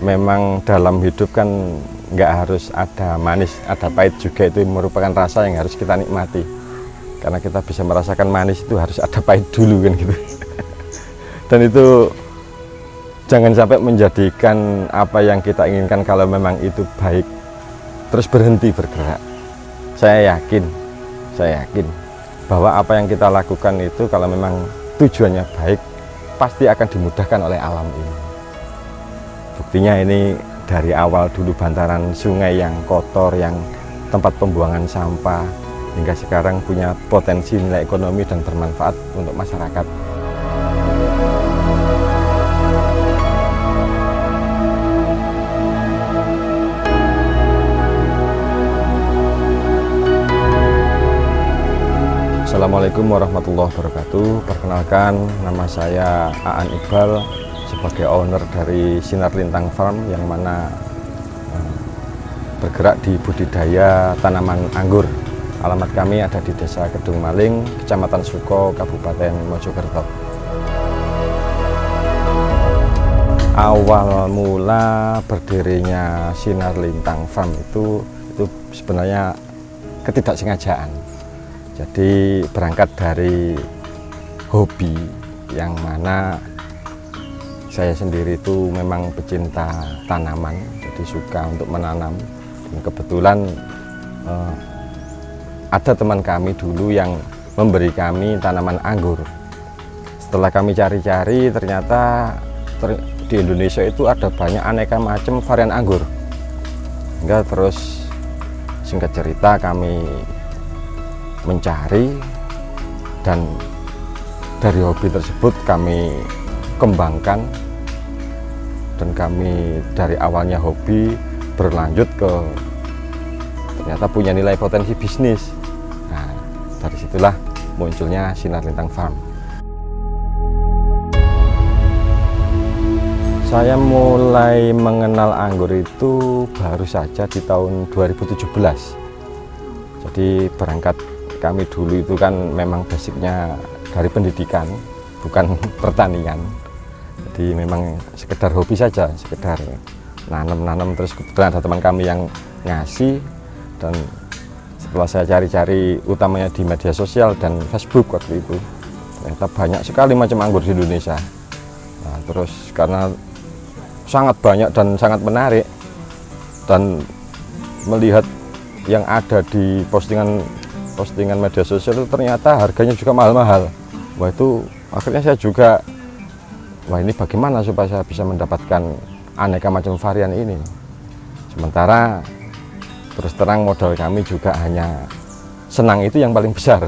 memang dalam hidup kan nggak harus ada manis, ada pahit juga, itu merupakan rasa yang harus kita nikmati. Karena kita bisa merasakan manis itu harus ada pahit dulu kan gitu. Dan itu jangan sampai menjadikan apa yang kita inginkan kalau memang itu baik terus berhenti bergerak. Saya yakin bahwa apa yang kita lakukan itu kalau memang tujuannya baik pasti akan dimudahkan oleh alam ini. Buktinya ini dari awal dulu bantaran sungai yang kotor, yang tempat pembuangan sampah, hingga sekarang punya potensi nilai ekonomi dan bermanfaat untuk masyarakat. Assalamualaikum warahmatullahi wabarakatuh. Perkenalkan, nama saya Aan Iqbal, sebagai owner dari Sinar Lintang Farm yang mana bergerak di budidaya tanaman anggur. Alamat kami ada di Desa Kedung Maling, Kecamatan Suko, Kabupaten Mojokerto. Awal mula berdirinya Sinar Lintang Farm itu sebenarnya ketidaksengajaan. Jadi berangkat dari hobi yang mana saya sendiri itu memang pecinta tanaman, jadi suka untuk menanam. Dan kebetulan ada teman kami dulu yang memberi kami tanaman anggur. Setelah kami cari-cari, ternyata di Indonesia itu ada banyak aneka macam varian anggur. Hingga terus singkat cerita kami mencari, dan dari hobi tersebut kami kembangkan, dan kami dari awalnya hobi berlanjut ke ternyata punya nilai potensi bisnis. Nah, dari situlah munculnya Sinar Lintang Farm. Saya mulai mengenal anggur itu baru saja di tahun 2017. Jadi berangkat kami dulu itu kan memang basicnya dari pendidikan, bukan pertanian. Jadi memang sekedar hobi saja, sekedar nanam-nanam. Terus kebetulan ada teman kami yang ngasih, dan setelah saya cari-cari utamanya di media sosial dan Facebook waktu itu, ternyata banyak sekali macam anggur di Indonesia. Nah, terus karena sangat banyak dan sangat menarik, dan melihat yang ada di postingan media sosial itu ternyata harganya juga mahal-mahal. Wah, itu akhirnya saya juga, wah ini bagaimana supaya saya bisa mendapatkan aneka macam varian ini. Sementara terus terang modal kami juga hanya senang itu yang paling besar.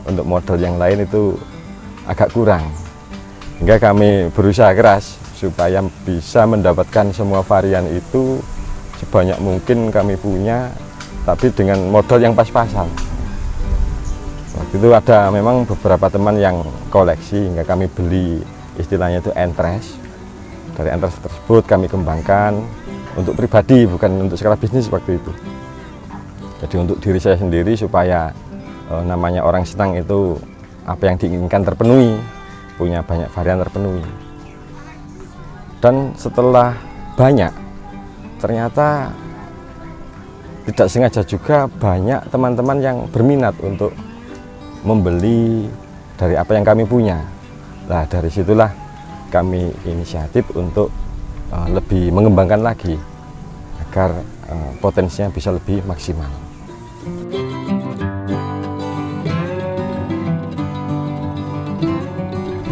Untuk modal yang lain itu agak kurang. Hingga kami berusaha keras supaya bisa mendapatkan semua varian itu sebanyak mungkin kami punya, tapi dengan modal yang pas-pasan. Waktu itu ada memang beberapa teman yang koleksi, hingga kami beli istilahnya itu entres. Dari entres tersebut kami kembangkan untuk pribadi, bukan untuk skala bisnis waktu itu. Jadi untuk diri saya sendiri supaya namanya orang senang itu apa yang diinginkan terpenuhi, punya banyak varian terpenuhi. Dan setelah banyak, ternyata tidak sengaja juga banyak teman-teman yang berminat untuk membeli dari apa yang kami punya. Nah, dari situlah kami inisiatif untuk lebih mengembangkan lagi agar potensinya bisa lebih maksimal.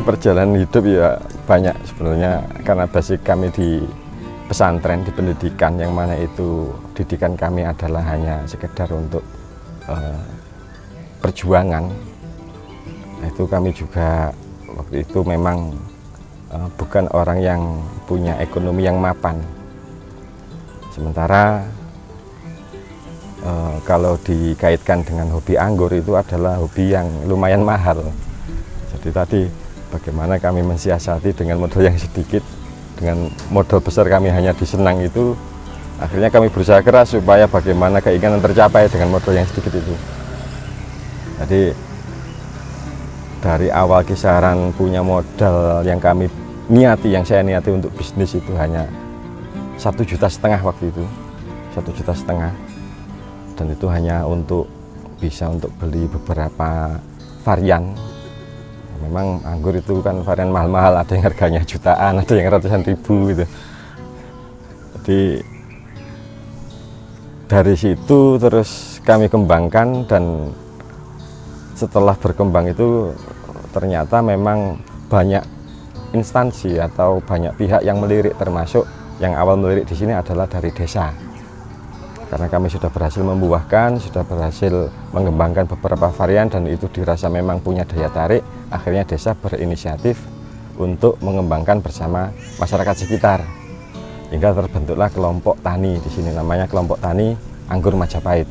Perjalanan hidup ya banyak sebenarnya, karena basic kami di pesantren, di pendidikan, yang mana itu didikan kami adalah hanya sekedar untuk perjuangan. Itu kami juga waktu itu memang bukan orang yang punya ekonomi yang mapan. Sementara kalau dikaitkan dengan hobi anggur itu adalah hobi yang lumayan mahal. Jadi tadi bagaimana kami mensiasati dengan modal yang sedikit, dengan modal besar kami hanya disenang itu, akhirnya kami berusaha keras supaya bagaimana keinginan tercapai dengan modal yang sedikit itu. Jadi dari awal kisaran punya modal yang kami niati, yang saya niati untuk bisnis itu hanya 1,5 juta waktu itu, 1,5 juta, dan itu hanya bisa untuk beli beberapa varian. Memang anggur itu kan varian mahal-mahal, ada yang harganya jutaan, ada yang ratusan ribu gitu. Jadi dari situ terus kami kembangkan, dan setelah berkembang itu ternyata memang banyak instansi atau banyak pihak yang melirik, termasuk yang awal melirik di sini adalah dari desa. Karena kami sudah berhasil membuahkan, sudah berhasil mengembangkan beberapa varian, dan itu dirasa memang punya daya tarik, akhirnya desa berinisiatif untuk mengembangkan bersama masyarakat sekitar. Hingga terbentuklah kelompok tani di sini, namanya kelompok tani Anggur Majapahit.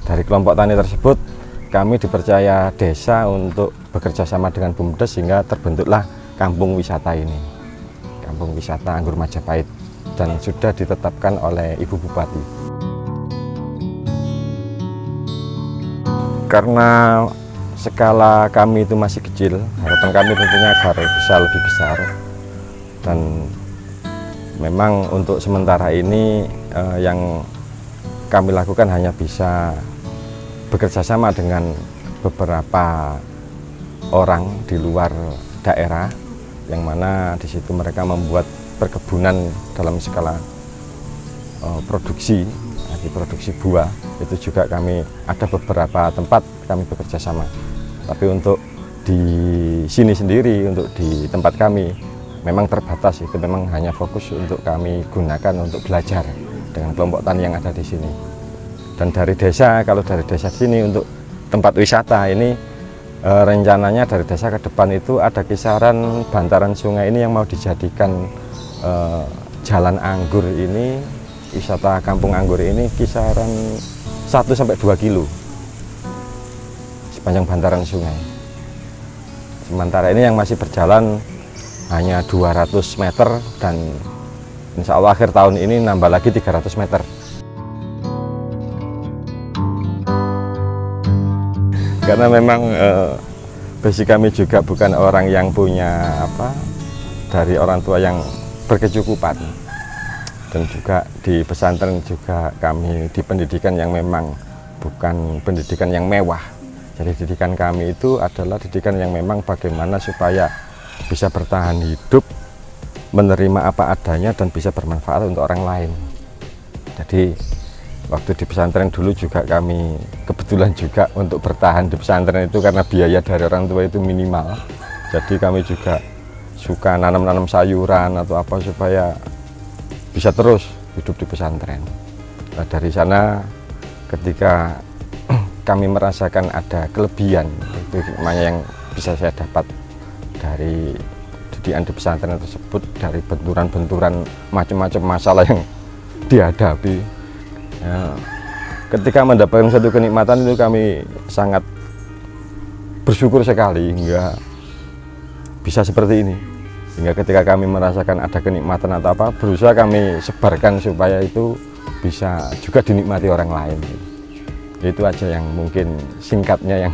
Dari kelompok tani tersebut kami dipercaya desa untuk bekerja sama dengan BUMDes, sehingga terbentuklah kampung wisata ini, kampung wisata Anggur Majapahit, dan sudah ditetapkan oleh Ibu Bupati. Karena skala kami itu masih kecil, harapan kami tentunya agar bisa lebih besar, dan memang untuk sementara ini yang kami lakukan hanya bisa bekerja sama dengan beberapa orang di luar daerah, yang mana di situ mereka membuat perkebunan dalam skala produksi buah. Itu juga kami ada beberapa tempat kami bekerja sama. Tapi untuk di sini sendiri, untuk di tempat kami memang terbatas, itu memang hanya fokus untuk kami gunakan untuk belajar dengan kelompok tani yang ada di sini. Dan dari desa, kalau dari desa sini untuk tempat wisata ini rencananya dari desa ke depan itu ada kisaran bantaran sungai ini yang mau dijadikan jalan anggur ini, wisata kampung anggur ini kisaran 1-2 kilo sepanjang bantaran sungai. Sementara ini yang masih berjalan hanya 200 meter, dan insya Allah akhir tahun ini nambah lagi 300 meter. Karena memang basic kami juga bukan orang yang punya dari orang tua yang berkecukupan, dan juga di pesantren juga kami di pendidikan yang memang bukan pendidikan yang mewah. Jadi didikan kami itu adalah didikan yang memang bagaimana supaya bisa bertahan hidup, menerima apa adanya, dan bisa bermanfaat untuk orang lain. Jadi waktu di pesantren dulu juga kami kebetulan juga untuk bertahan di pesantren itu karena biaya dari orang tua itu minimal. Jadi kami juga suka nanam-nanam sayuran atau apa supaya bisa terus hidup di pesantren. Nah, dari sana ketika kami merasakan ada kelebihan, itu namanya yang bisa saya dapat dari didikan di pesantren tersebut, dari benturan-benturan macam-macam masalah yang dihadapi. Ya, ketika mendapatkan satu kenikmatan itu kami sangat bersyukur sekali hingga bisa seperti ini. Hingga ketika kami merasakan ada kenikmatan atau apa, berusaha kami sebarkan supaya itu bisa juga dinikmati orang lain. Itu aja yang mungkin singkatnya yang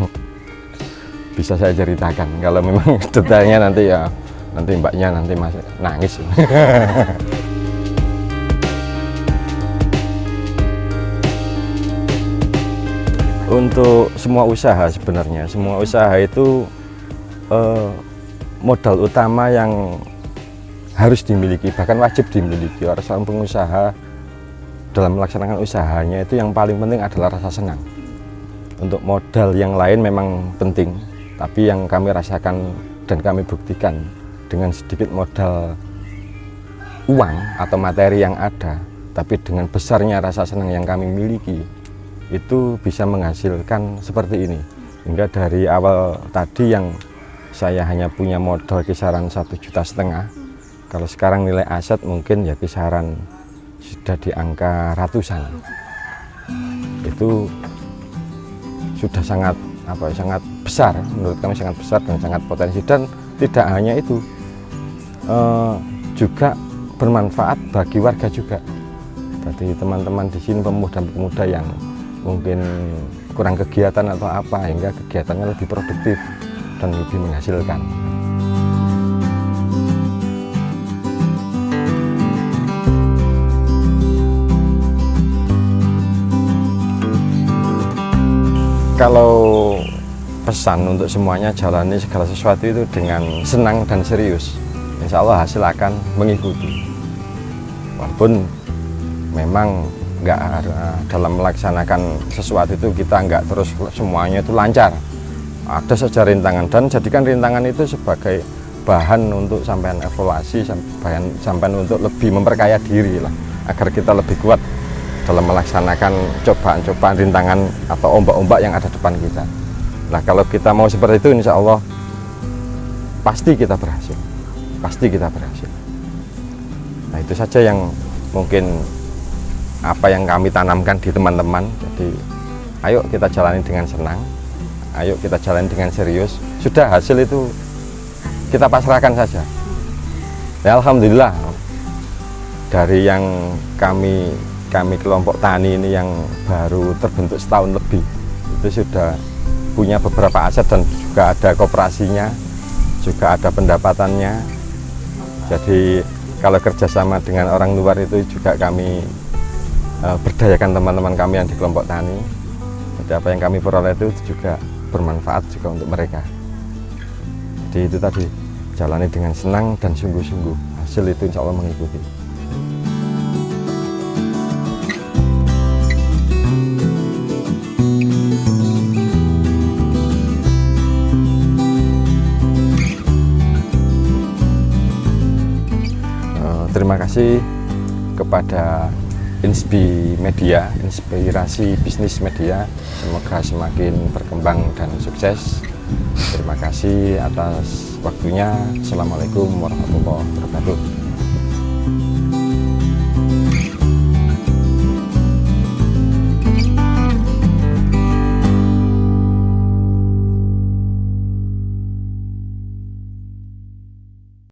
bisa saya ceritakan. Kalau memang detailnya nanti mbaknya nanti masih nangis. Untuk semua usaha sebenarnya, semua usaha itu modal utama yang harus dimiliki, bahkan wajib dimiliki oleh seorang pengusaha dalam melaksanakan usahanya. Itu yang paling penting adalah rasa senang. Untuk modal yang lain memang penting, tapi yang kami rasakan dan kami buktikan dengan sedikit modal uang atau materi yang ada, tapi dengan besarnya rasa senang yang kami miliki, itu bisa menghasilkan seperti ini. Hingga dari awal tadi yang saya hanya punya modal kisaran 1,5 juta, kalau sekarang nilai aset mungkin ya kisaran sudah di angka ratusan. Itu sudah sangat besar, menurut kami sangat besar dan sangat potensi. Dan tidak hanya itu, juga bermanfaat bagi warga juga. Jadi teman-teman di sini, pemuda-pemuda yang mungkin kurang kegiatan atau apa, hingga kegiatannya lebih produktif dan lebih menghasilkan. kalau pesan untuk semuanya, jalani segala sesuatu itu dengan senang dan serius. Insya Allah hasil akan mengikuti. Walaupun memang nggak dalam melaksanakan sesuatu itu kita nggak terus semuanya itu lancar. Ada saja rintangan, dan jadikan rintangan itu sebagai bahan untuk sampean evaluasi, sampean untuk lebih memperkaya diri lah, agar kita lebih kuat dalam melaksanakan cobaan-cobaan, rintangan atau ombak-ombak yang ada depan kita. Nah, kalau kita mau seperti itu, insya Allah pasti kita berhasil, pasti kita berhasil. Nah, itu saja yang mungkin apa yang kami tanamkan di teman-teman. Jadi ayo kita jalani dengan senang, ayo kita jalani dengan serius. Sudah, hasil itu kita pasrahkan saja. Ya, alhamdulillah dari yang kami kelompok tani ini yang baru terbentuk setahun lebih, itu sudah punya beberapa aset dan juga ada koperasinya, juga ada pendapatannya. Jadi kalau kerjasama dengan orang luar itu juga kami berdayakan teman-teman kami yang di kelompok tani. Jadi apa yang kami peroleh itu juga bermanfaat juga untuk mereka. Jadi itu tadi, jalani dengan senang dan sungguh-sungguh, hasil itu insya Allah mengikuti. Terima kasih kepada Insbi Media, Inspirasi Bisnis Media. Semoga semakin berkembang dan sukses. Terima kasih atas waktunya. Assalamualaikum warahmatullahi wabarakatuh.